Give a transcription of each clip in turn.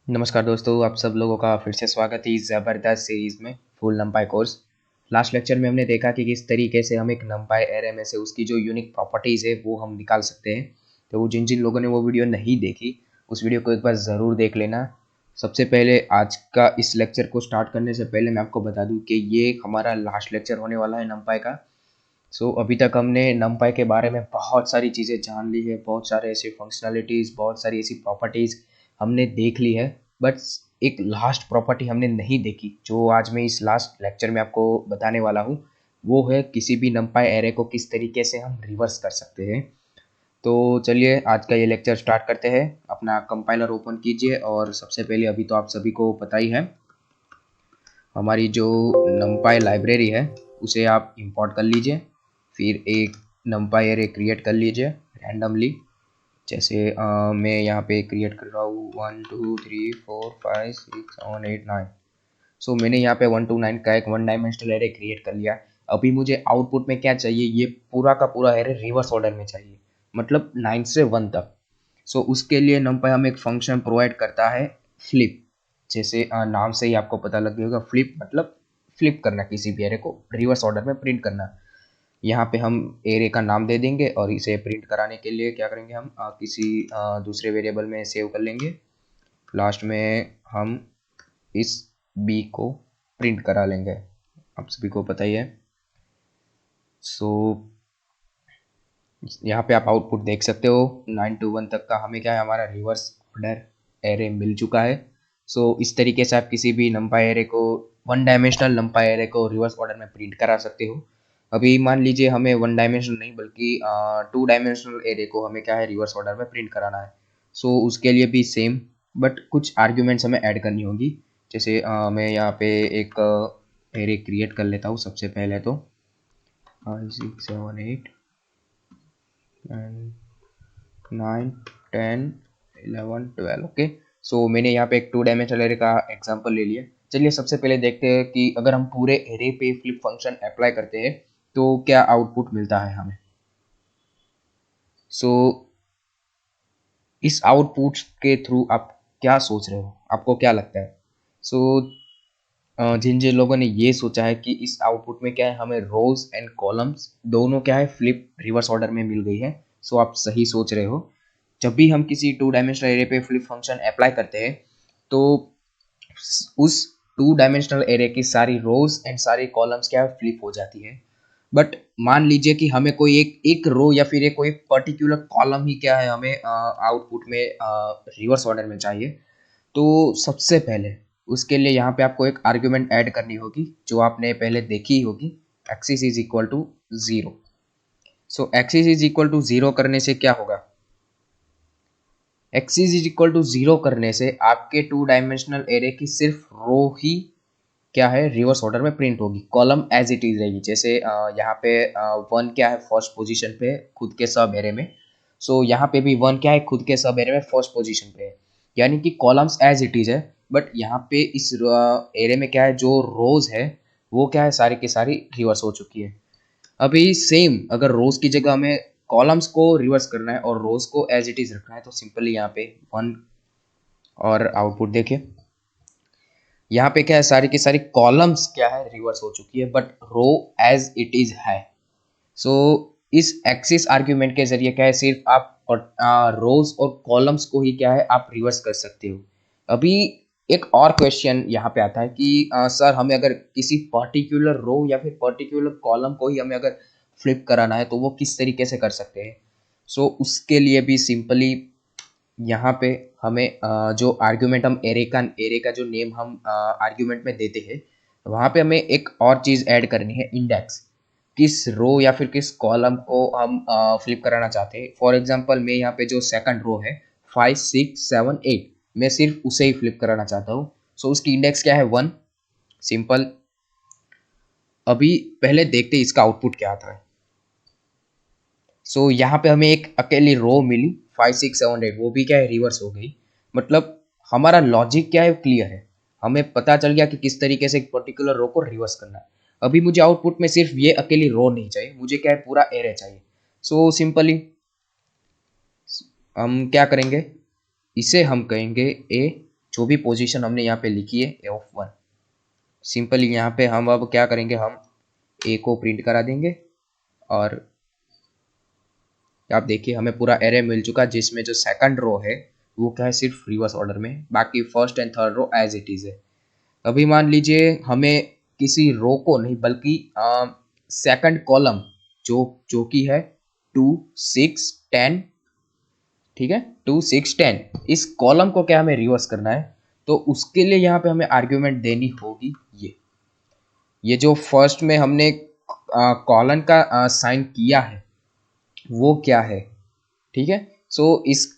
नमस्कार दोस्तों, आप सब लोगों का फिर से स्वागत है इस ज़बरदस्त सीरीज़ में फुल नंपाई कोर्स। लास्ट लेक्चर में हमने देखा कि किस तरीके से हम एक नंपाई एरे में से उसकी जो यूनिक प्रॉपर्टीज़ है वो हम निकाल सकते हैं। तो जिन जिन लोगों ने वो वीडियो नहीं देखी, उस वीडियो को एक बार ज़रूर देख लेना। सबसे पहले आज का इस लेक्चर को स्टार्ट करने से पहले मैं आपको बता दूँ कि ये हमारा लास्ट लेक्चर होने वाला है नंपाई का। अभी तक हमने नमपाई के बारे में बहुत सारी चीज़ें जान ली है, बहुत सारे ऐसे फंक्शनैलिटीज़, बहुत सारी ऐसी प्रॉपर्टीज़ हमने देख ली है। बट एक लास्ट प्रॉपर्टी हमने नहीं देखी, जो आज मैं इस लास्ट लेक्चर में आपको बताने वाला हूँ। वो है किसी भी नमपाई एरे को किस तरीके से हम रिवर्स कर सकते हैं। तो चलिए आज का ये लेक्चर स्टार्ट करते हैं। अपना कंपाइलर ओपन कीजिए और सबसे पहले अभी तो आप सभी को पता ही है, हमारी जो नमपाई लाइब्रेरी है उसे आप इंपोर्ट कर लीजिए। फिर एक नमपाई एरे क्रिएट कर लीजिए रैंडमली। जैसे मैं यहाँ पे क्रिएट कर रहा हूँ 1 2 3 4 5 6 7 8 9। मैंने यहाँ पे 1 to 9 का एक वन डायमेंशनल एरे क्रिएट कर लिया। अभी मुझे आउटपुट में क्या चाहिए, ये पूरा का पूरा एरे रिवर्स ऑर्डर में चाहिए, मतलब 9 से 1 तक। उसके लिए नमपाई हमें एक फंक्शन प्रोवाइड करता है फ्लिप। जैसे नाम से ही आपको पता लग गया होगा, फ्लिप मतलब फ्लिप करना, किसी भी एरे को रिवर्स ऑर्डर में प्रिंट करना। यहाँ पे हम एरे का नाम दे देंगे और इसे प्रिंट कराने के लिए क्या करेंगे, हम किसी दूसरे वेरिएबल में सेव कर लेंगे। लास्ट में हम इस बी को प्रिंट करा लेंगे, आप सभी को पता ही है। सो यहाँ पे आप आउटपुट देख सकते हो, 9 to 1 तक का हमें क्या है, हमारा रिवर्स ऑर्डर एरे मिल चुका है। इस तरीके से आप किसी भी नंपाई एरे को, वन डायमेंशनल नंपाई एरे को रिवर्स ऑर्डर में प्रिंट करा सकते हो। अभी मान लीजिए हमें वन डायमेंशनल नहीं बल्कि टू डायमेंशनल एरे को हमें क्या है, रिवर्स ऑर्डर में प्रिंट कराना है। उसके लिए भी सेम, बट कुछ आर्ग्यूमेंट्स हमें ऐड करनी होगी। जैसे मैं यहाँ पे एक एरे क्रिएट कर लेता हूँ सबसे पहले तो 5 6 7 8 9 10 11 12। ओके, मैंने यहाँ पे एक टू डायमेंशनल एरे का एग्जांपल ले लिया। चलिए सबसे पहले देखते हैं कि अगर हम पूरे एरे पे फ्लिप फंक्शन अप्लाई करते हैं तो क्या आउटपुट मिलता है हमें। सो इस आउटपुट के थ्रू आप क्या सोच रहे हो, आपको क्या लगता है। सो जिन जिन लोगों ने ये सोचा है कि इस आउटपुट में क्या है, हमें रोज एंड कॉलम्स दोनों क्या है, फ्लिप रिवर्स ऑर्डर में मिल गई है। आप सही सोच रहे हो। जब भी हम किसी टू डायमेंशनल एरे पे फ्लिप फंक्शन अप्लाई करते हैं तो उस टू डायमेंशनल एरे की सारी रोज एंड सारी कॉलम्स क्या है, फ्लिप हो जाती है। बट मान लीजिए कि हमें कोई एक एक रो या फिर एक कोई पर्टिकुलर कॉलम ही क्या है, हमें आउटपुट में रिवर्स ऑर्डर में चाहिए। तो सबसे पहले उसके लिए यहाँ पे आपको एक आर्ग्यूमेंट ऐड करनी होगी, जो आपने पहले देखी ही होगी, axis is equal to 0। Axis is equal to 0 करने से क्या होगा, एक्सिस इज इक्वल टू 0 करने से आपके टू डायमेंशनल एरे की सिर्फ रो ही क्या है, रिवर्स ऑर्डर में प्रिंट होगी, कॉलम एज इट इज रहेगी। जैसे यहाँ पे 1 क्या है, फर्स्ट पोजीशन पे खुद के सब एरे में। यहाँ पे भी 1 क्या है, खुद के सब एरे में फर्स्ट पोजीशन पे है, यानी कि कॉलम्स एज इट इज है। बट यहाँ पे इस एरे में क्या है, जो रोज है वो क्या है, सारी की सारी रिवर्स हो चुकी है। अभी सेम अगर रोज की जगह हमें कॉलम्स को रिवर्स करना है और रोज को एज इट इज रखना है, तो सिंपली यहाँ पे 1 और आउटपुट देखिए। यहाँ पे क्या है, सारी की सारी कॉलम्स क्या है, रिवर्स हो चुकी है, but row as it is है। सो इस एक्सिस आर्ग्यूमेंट के जरिए क्या है, सिर्फ आप रोज और कॉलम्स को ही क्या है, आप रिवर्स कर सकते हो। अभी एक और क्वेश्चन यहाँ पे आता है कि सर हमें अगर किसी पर्टिकुलर रो या फिर पर्टिकुलर कॉलम को ही हमें अगर फ्लिप कराना है तो वो किस तरीके से कर सकते हैं। उसके लिए भी सिंपली यहाँ पे हमें जो आर्ग्यूमेंट हम एरे का जो नेम हम आर्ग्यूमेंट में देते हैं, वहाँ पे हमें एक और चीज़ ऐड करनी है, इंडेक्स। किस रो या फिर किस कॉलम को हम फ्लिप कराना चाहते हैं। फॉर एग्जांपल मैं यहाँ पे जो सेकंड रो है 5 6 7 8, मैं सिर्फ उसे ही फ्लिप कराना चाहता हूँ। उसकी इंडेक्स क्या है, 1। सिंपल। अभी पहले देखते हैं इसका आउटपुट क्या आता है। यहाँ पे हमें एक अकेली रो मिली 5 6 7 8, वो भी क्या है, रिवर्स हो गई। मतलब हमारा लॉजिक क्या है, क्लियर है, हमें पता चल गया कि किस तरीके से एक पर्टिकुलर रो को रिवर्स करना है। अभी मुझे आउटपुट में सिर्फ ये अकेली रो नहीं चाहिए, मुझे क्या है, पूरा एरे चाहिए। सिंपली हम क्या करेंगे, इसे हम कहेंगे ए जो भी पोजीशन हमने यहाँ पे लिखी है f1, सिंपली यहाँ पे हम अब क्या करेंगे, हम a को प्रिंट करा देंगे और आप देखिए हमें पूरा एरे मिल चुका जिसमें जो सेकंड रो है वो क्या है, सिर्फ रिवर्स ऑर्डर में, बाकी first and third row as it is है। अभी मान लीजिए हमें किसी रो को नहीं बल्कि सेकंड कॉलम जो जो कि है 2 6 10, ठीक है, 2 6 10, इस कॉलम को क्या हमें रिवर्स करना है, तो उसके लिए यहाँ पे हमें आर्ग्यूमेंट देनी होगी ये जो फर्स्ट में हमने कॉलन का साइन किया है वो क्या है, ठीक है। सो इस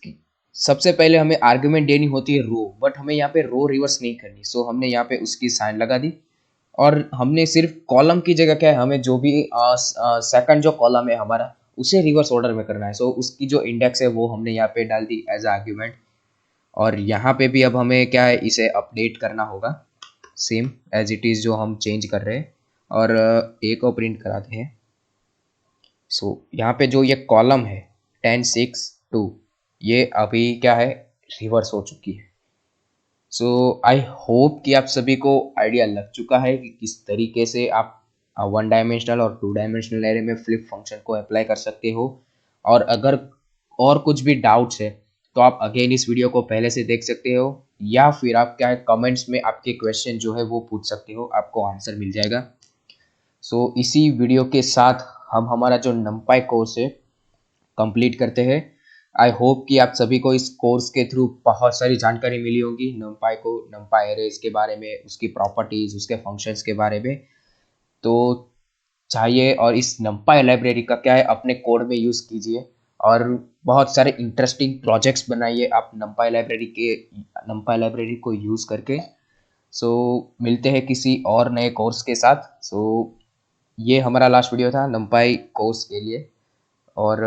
सबसे पहले हमें आर्ग्यूमेंट देनी होती है रो, बट हमें यहाँ पे रो रिवर्स नहीं करनी, सो हमने यहाँ पे उसकी साइन लगा दी और हमने सिर्फ कॉलम की जगह क्या है, हमें जो भी सेकंड जो कॉलम है हमारा उसे रिवर्स ऑर्डर में करना है। सो उसकी जो इंडेक्स है वो हमने यहाँ पे डाल दी एज आर्ग्यूमेंट और यहाँ पे भी अब हमें क्या है, इसे अपडेट करना होगा सेम एज इट इज़ जो हम चेंज कर रहे हैं और ए को प्रिंट कराते हैं। सो यहाँ पे जो ये कॉलम है 10 6 2, ये अभी क्या है, रिवर्स हो चुकी है। सो आई होप कि आप सभी को आइडिया लग चुका है कि किस तरीके से आप 1 डायमेंशनल और 2 डायमेंशनल एरे में फ्लिप फंक्शन को अप्लाई कर सकते हो। और अगर और कुछ भी डाउट्स है तो आप अगेन इस वीडियो को पहले से देख सकते हो या फिर आप क्या है कमेंट्स में आपके क्वेश्चन जो है वो पूछ सकते हो, आपको आंसर मिल जाएगा। सो इसी वीडियो के साथ हम हमारा जो नंपाई कोर्स है कंप्लीट करते हैं। आई होप कि आप सभी को इस कोर्स के थ्रू बहुत सारी जानकारी मिली होगी नंपाई एरेज के बारे में, उसकी प्रॉपर्टीज, उसके फंक्शंस के बारे में। तो चाहिए और इस नंपाई लाइब्रेरी का क्या है अपने कोड में यूज़ कीजिए और बहुत सारे इंटरेस्टिंग प्रोजेक्ट्स बनाइए आप नंपाई लाइब्रेरी को यूज़ करके। सो मिलते हैं किसी और नए कोर्स के साथ। सो ये हमारा लास्ट वीडियो था नंपाई कोर्स के लिए और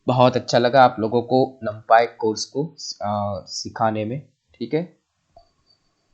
बहुत अच्छा लगा आप लोगों को नंपाई कोर्स को सिखाने में, ठीक है।